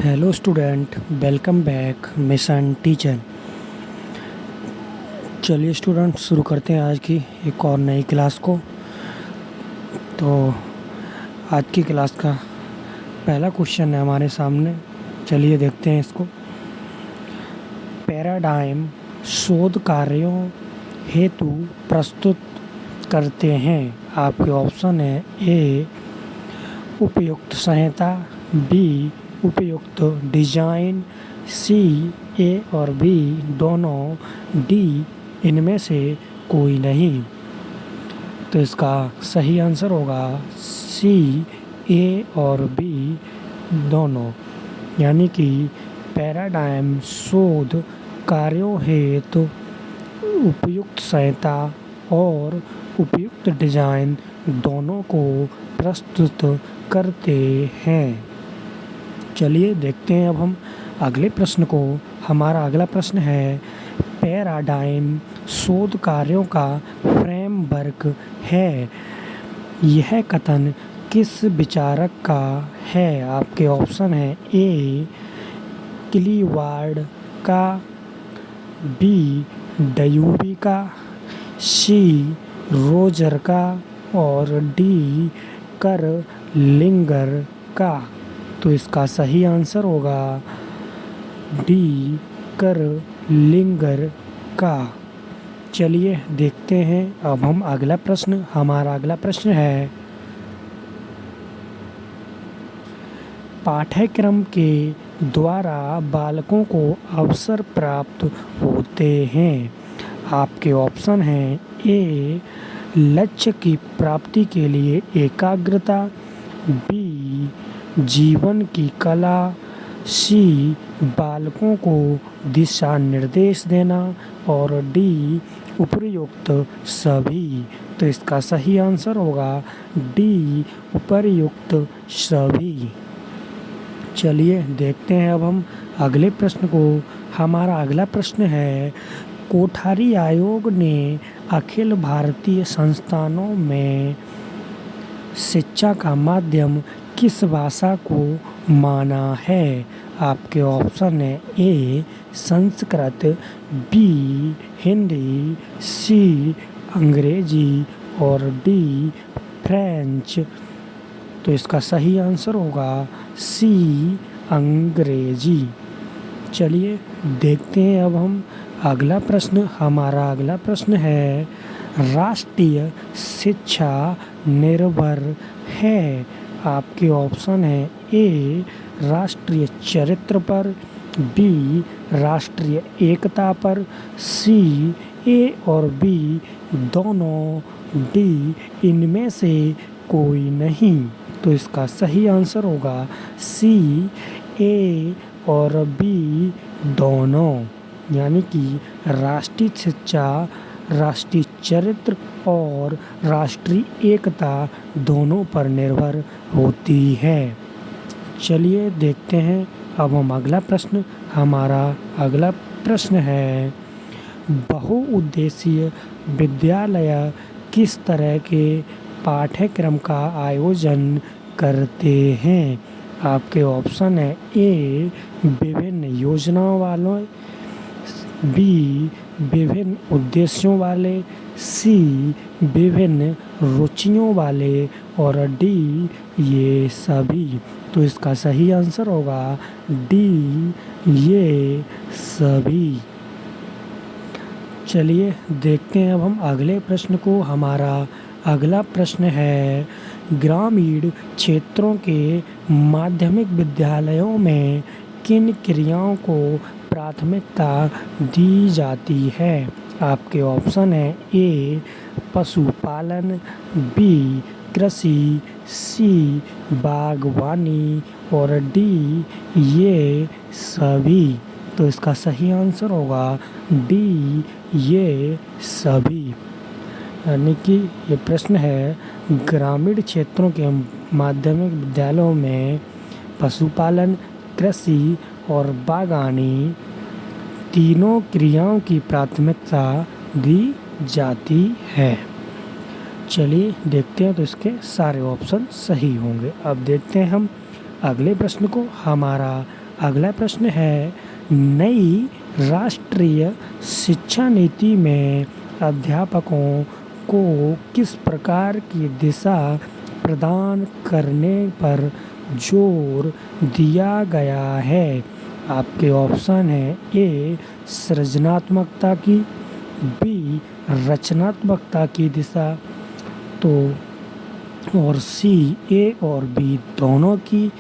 Hello student, welcome back mission teacher. चलिए student, शुरू करते हैं आज की एक और नई क्लास को। तो आज की क्लास का पहला क्वेश्चन है हमारे सामने। चलिए देखते हैं इसको। पैराडाइम शोध कार्यों हेतु प्रस्तुत करते हैं। आपके ऑप्शन है ए उपयुक्त संहिता, बी उपयुक्त डिजाइन, सी ए और बी दोनों, डी इनमें से कोई नहीं। तो इसका सही आंसर होगा सी ए और बी दोनों, यानी कि पैराडाइम शोध कार्यों हेतु उपयुक्त संहिता और उपयुक्त डिजाइन दोनों को प्रस्तुत करते हैं। चलिए देखते हैं अब हम अगले प्रश्न को। हमारा अगला प्रश्न है, पैराडाइम शोध कार्यों का फ्रेमवर्क है। यह कथन किस विचारक का है? आपके ऑप्शन है ए क्लीवार्ड का, बी डयूबी का, सी रोजर का और डी करलिंगर का। तो इसका सही आंसर होगा डी करलिंगर का। चलिए देखते हैं अब हम अगला प्रश्न। हमारा अगला प्रश्न है, पाठ्यक्रम के द्वारा बालकों को अवसर प्राप्त होते हैं। आपके ऑप्शन हैं ए लक्ष्य की प्राप्ति के लिए एकाग्रता, बी जीवन की कला, सी बालकों को दिशा निर्देश देना और डी उपर्युक्त सभी। तो इसका सही आंसर होगा डी उपर्युक्त सभी। चलिए देखते हैं अब हम अगले प्रश्न को। हमारा अगला प्रश्न है, कोठारी आयोग ने अखिल भारतीय संस्थानों में शिक्षा का माध्यम किस भाषा को माना है? आपके ऑप्शन है ए संस्कृत, बी हिंदी, सी अंग्रेजी और डी फ्रेंच। तो इसका सही आंसर होगा सी अंग्रेजी। चलिए देखते हैं अब हम अगला प्रश्न। हमारा अगला प्रश्न है, राष्ट्रीय शिक्षा निर्भर है। आपके ऑप्शन है ए राष्ट्रीय चरित्र पर, बी राष्ट्रीय एकता पर, सी ए और बी दोनों, डी इनमें से कोई नहीं। तो इसका सही आंसर होगा सी ए और बी दोनों, यानी कि राष्ट्रीय शिक्षा, राष्ट्रीय चरित्र और राष्ट्रीय एकता दोनों पर निर्भर होती है। चलिए देखते हैं अब हम अगला प्रश्न। हमारा अगला प्रश्न है, बहुउद्देशीय विद्यालय किस तरह के पाठ्यक्रम का आयोजन करते हैं? आपके ऑप्शन है ए विभिन्न योजनाओं वालों, बी विभिन्न उद्देश्यों वाले, सी विभिन्न रुचियों वाले और डी ये सभी। तो इसका सही आंसर होगा डी ये सभी। चलिए देखते हैं अब हम अगले प्रश्न को। हमारा अगला प्रश्न है, ग्रामीण क्षेत्रों के माध्यमिक विद्यालयों में किन क्रियाओं को प्राथमिकता दी जाती है? आपके ऑप्शन है ए पशुपालन, बी कृषि, सी बागवानी और डी ये सभी। तो इसका सही आंसर होगा डी ये सभी, यानी कि ये प्रश्न है, ग्रामीण क्षेत्रों के माध्यमिक विद्यालयों में पशुपालन, कृषि और बागवानी तीनों क्रियाओं की प्राथमिकता दी जाती है। चलिए देखते हैं, तो इसके सारे ऑप्शन सही होंगे। अब देखते हैं हम अगले प्रश्न को। हमारा अगला प्रश्न है, नई राष्ट्रीय शिक्षा नीति में अध्यापकों को किस प्रकार की दिशा प्रदान करने पर जोर दिया गया है? आपके ऑप्शन है ए सृजनात्मकता की, बी रचनात्मकता की दिशा, तो और सी ए और बी दोनों की,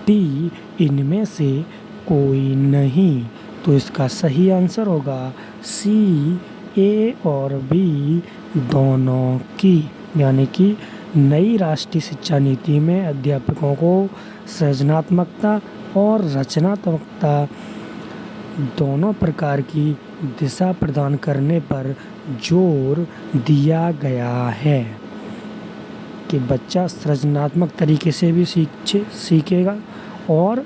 डी इनमें से कोई नहीं। तो इसका सही आंसर होगा सी ए और बी दोनों की, यानी कि नई राष्ट्रीय शिक्षा नीति में अध्यापकों को सृजनात्मकता और रचनात्मकता दोनों प्रकार की दिशा प्रदान करने पर जोर दिया गया है कि बच्चा सृजनात्मक तरीके से भी सीखेगा और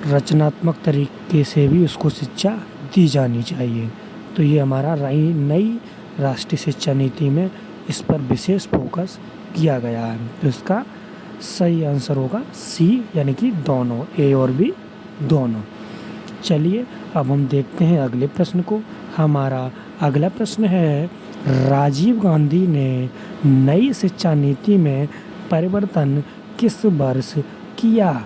रचनात्मक तरीके से भी उसको शिक्षा दी जानी चाहिए। तो ये हमारा नई राष्ट्रीय शिक्षा नीति में इस पर विशेष फोकस किया गया है। तो इसका सही आंसर होगा सी, यानी कि दोनों, ए और बी दोनों। चलिए अब हम देखते हैं अगले प्रश्न को। हमारा अगला प्रश्न है, राजीव गांधी ने नई शिक्षा नीति में परिवर्तन किस वर्ष किया?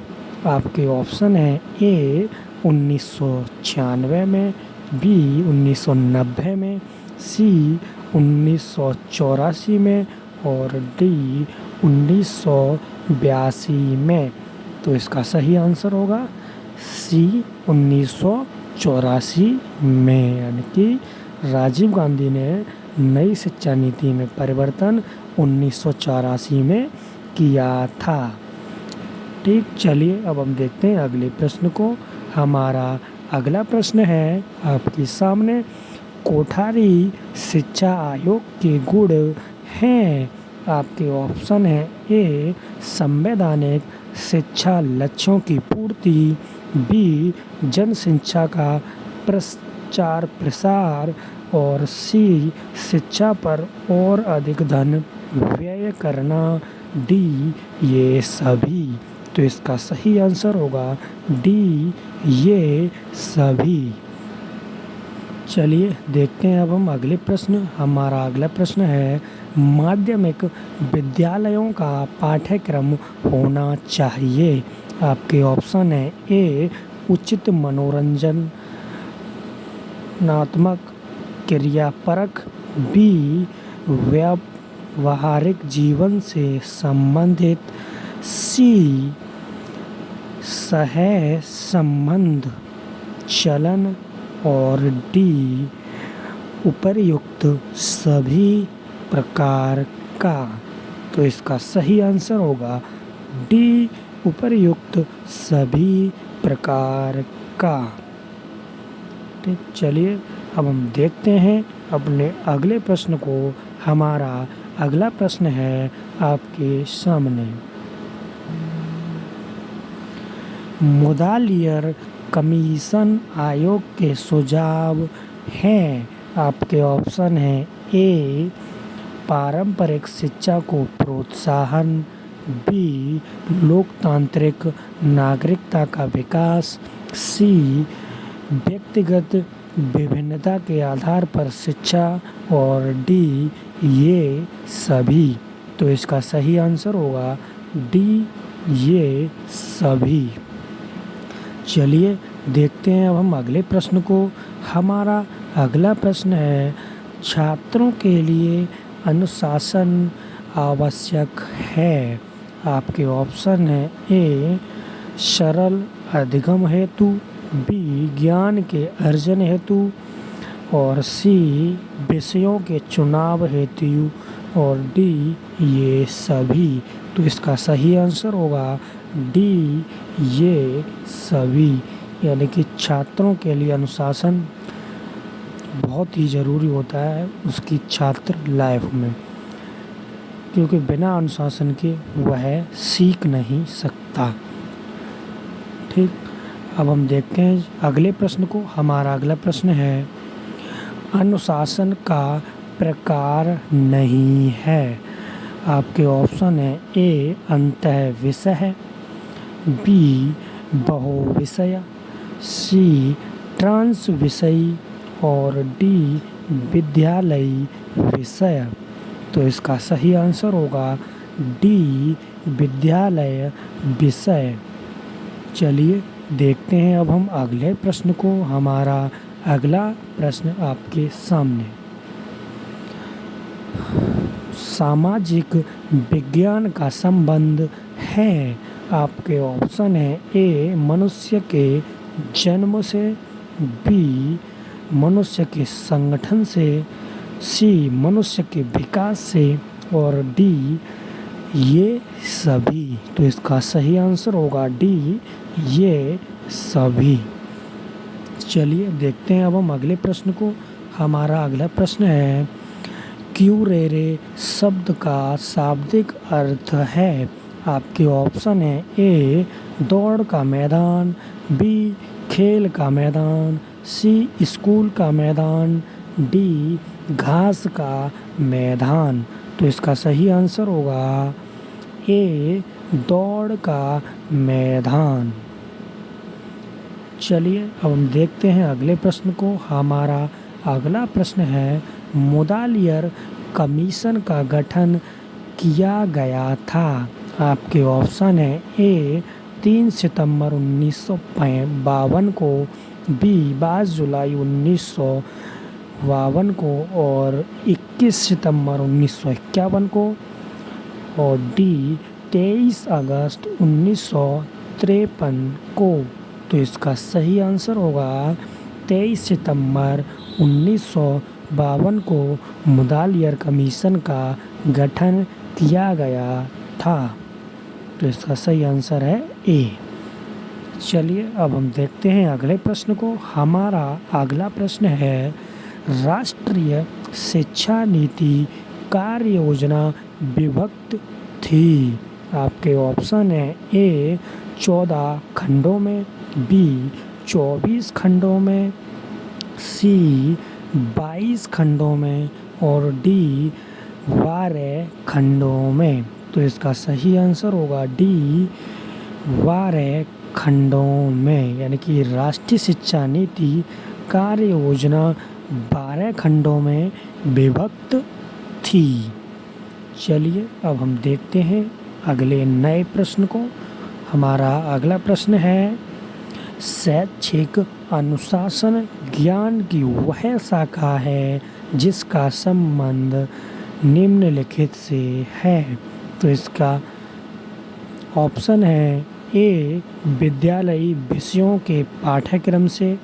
आपके ऑप्शन है ए 1996 में, बी 1990 में, सी 1984 में और डी 1982 में। तो इसका सही आंसर होगा सी 1984 में, यानी कि राजीव गांधी ने नई शिक्षा नीति में परिवर्तन 1984 में किया था। ठीक, चलिए अब हम देखते हैं अगले प्रश्न को। हमारा अगला प्रश्न है आपके सामने, कोठारी शिक्षा आयोग के गुण हैं। आपके ऑप्शन है ए संवैधानिक शिक्षा लक्ष्यों की पूर्ति, बी जन शिक्षा का प्रचार प्रसार और सी शिक्षा पर और अधिक धन व्यय करना, डी ये सभी। तो इसका सही आंसर होगा डी ये सभी। चलिए देखते हैं अब हम अगले प्रश्न। हमारा अगला प्रश्न है, माध्यमिक विद्यालयों का पाठ्यक्रम होना चाहिए। आपके ऑप्शन है ए उचित मनोरंजनात्मक क्रियापरक, बी व्यावहारिक जीवन से संबंधित, सी सह संबंध चलन और डी उपर्युक्त सभी प्रकार का। तो इसका सही आंसर होगा डी उपर्युक्त सभी प्रकार का। ठीक, चलिए अब हम देखते हैं अपने अगले प्रश्न को। हमारा अगला प्रश्न है आपके सामने, मुदालियर कमीशन आयोग के सुझाव हैं। आपके ऑप्शन है ए पारंपरिक शिक्षा को प्रोत्साहन, बी लोकतांत्रिक नागरिकता का विकास, सी व्यक्तिगत विभिन्नता के आधार पर शिक्षा और डी ये सभी। तो इसका सही आंसर होगा डी ये सभी। चलिए देखते हैं अब हम अगले प्रश्न को। हमारा अगला प्रश्न है, छात्रों के लिए अनुशासन आवश्यक है। आपके ऑप्शन है ए सरल अधिगम हेतु, बी ज्ञान के अर्जन हेतु और सी विषयों के चुनाव हेतु और डी ये सभी। तो इसका सही आंसर होगा डी ये सभी, यानी कि छात्रों के लिए अनुशासन बहुत ही ज़रूरी होता है उसकी छात्र लाइफ में, क्योंकि बिना अनुशासन के वह सीख नहीं सकता। ठीक, अब हम देखते हैं अगले प्रश्न को। हमारा अगला प्रश्न है, अनुशासन का प्रकार नहीं है। आपके ऑप्शन है ए अंतः विषय, बी बहुविषय, सी ट्रांस विषयी और डी विद्यालयी विषय। तो इसका सही आंसर होगा डी विद्यालय विषय। चलिए देखते हैं अब हम अगले प्रश्न को। हमारा अगला प्रश्न आपके सामने। सामाजिक विज्ञान का संबंध है। आपके ऑप्शन है ए मनुष्य के जन्म से, बी मनुष्य के संगठन से, सी मनुष्य के विकास से और डी ये सभी। तो इसका सही आंसर होगा डी ये सभी। चलिए देखते हैं अब हम अगले प्रश्न को। हमारा अगला प्रश्न है क्यूरेरे शब्द का शाब्दिक अर्थ है। आपके ऑप्शन है ए दौड़ का मैदान, बी खेल का मैदान, सी स्कूल का मैदान, डी घास का मैदान। तो इसका सही आंसर होगा ए दौड़ का मैदान। चलिए अब हम देखते हैं अगले प्रश्न को। हमारा अगला प्रश्न है मुदालियर कमीशन का गठन किया गया था। आपके ऑप्शन है ए 3 सितंबर 1952 को, बी 22 जुलाई 1952 को और 21 सितंबर 1951 को और डी 23 अगस्त 1953 को। तो इसका सही आंसर होगा 23 सितंबर 1952 को मुदालियर कमीशन का गठन किया गया था। तो इसका सही आंसर है ए। चलिए अब हम देखते हैं अगले प्रश्न को। हमारा अगला प्रश्न है राष्ट्रीय शिक्षा नीति कार्य योजना विभक्त थी। आपके ऑप्शन है ए 14 खंडों में, बी 24 खंडों में, सी 22 खंडों में और डी 12 खंडों में। तो इसका सही आंसर होगा डी 12 खंडों में, यानी कि राष्ट्रीय शिक्षा नीति कार्य योजना 12 खंडों में विभक्त थी। चलिए अब हम देखते हैं अगले नए प्रश्न को। हमारा अगला प्रश्न है शैक्षिक अनुशासन ज्ञान की वह शाखा है जिसका संबंध निम्नलिखित से है। तो इसका ऑप्शन है ए विद्यालयी विषयों के पाठ्यक्रम से,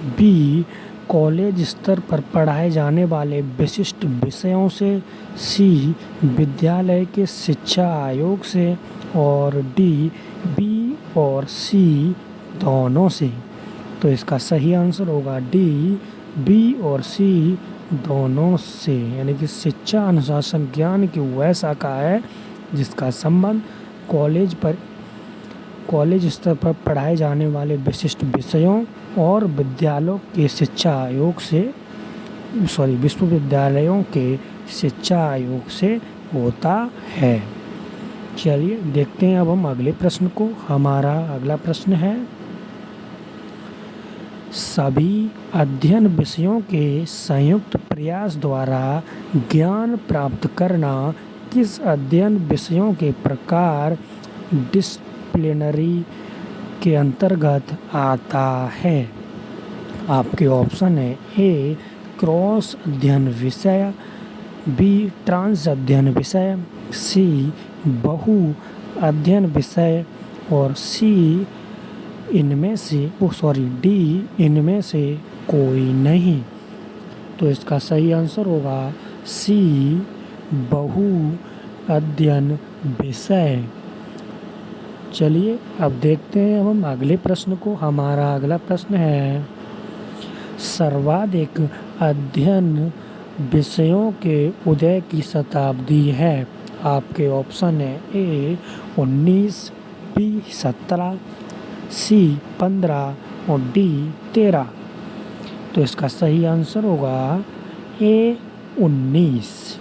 बी कॉलेज स्तर पर पढ़ाए जाने वाले विशिष्ट विषयों से, सी विद्यालय के शिक्षा आयोग से और डी बी और सी दोनों से। तो इसका सही आंसर होगा डी बी और सी दोनों से, यानी कि शिक्षा अनुशासन ज्ञान की वह शाखा है जिसका संबंध कॉलेज स्तर पर पढ़ाए जाने वाले विशिष्ट विषयों और विद्यालयों के शिक्षा आयोग से विश्वविद्यालयों के शिक्षा आयोग से होता है। चलिए देखते हैं अब हम अगले प्रश्न को। हमारा अगला प्रश्न है सभी अध्ययन विषयों के संयुक्त प्रयास द्वारा ज्ञान प्राप्त करना किस अध्ययन विषयों के प्रकार डिसिप्लिनरी के अंतर्गत आता है। आपके ऑप्शन है ए क्रॉस अध्ययन विषय, बी ट्रांस अध्ययन विषय, सी बहु अध्ययन विषय और डी इनमें से कोई नहीं। तो इसका सही आंसर होगा सी बहु अध्ययन विषय। चलिए अब देखते हैं अब हम अगले प्रश्न को। हमारा अगला प्रश्न है सर्वाधिक अध्ययन विषयों के उदय की शताब्दी है। आपके ऑप्शन है ए 19, बी 17, सी 15 और डी 13। तो इसका सही आंसर होगा ए 19,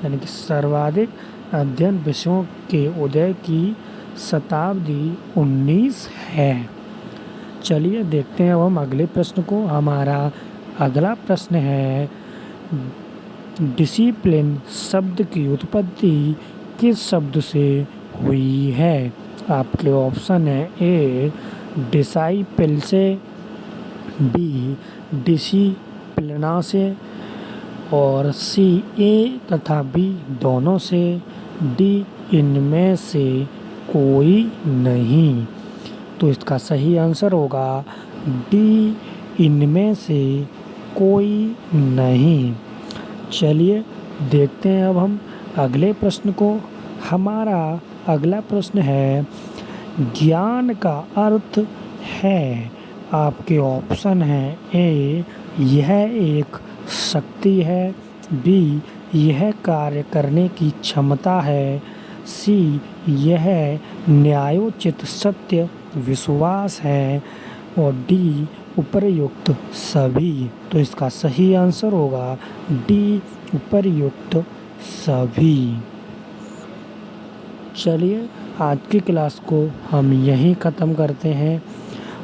यानी कि सर्वाधिक अध्ययन विषयों के उदय की शताब्दी 19 है। चलिए देखते हैं अब हम अगले प्रश्न को। हमारा अगला प्रश्न है, डिसिप्लिन शब्द की उत्पत्ति किस शब्द से हुई है? आपके ऑप्शन है, ए डिसाइपल से, बी डिसिप्लिना से, और सी ए तथा बी दोनों से, डी इनमें से कोई नहीं। तो इसका सही आंसर होगा डी इनमें से कोई नहीं। चलिए देखते हैं अब हम अगले प्रश्न को। हमारा अगला प्रश्न है, ज्ञान का अर्थ है। आपके ऑप्शन हैं, ए यह एक शक्ति है, बी यह कार्य करने की क्षमता है, सी यह न्यायोचित सत्य विश्वास है, और डी उपर्युक्त सभी। तो इसका सही आंसर होगा डी उपर्युक्त सभी। चलिए आज की क्लास को हम यहीं ख़त्म करते हैं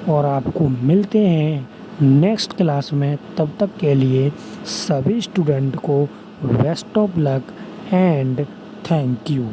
और आपको मिलते हैं नेक्स्ट क्लास में। तब तक के लिए सभी स्टूडेंट को best of luck and thank you.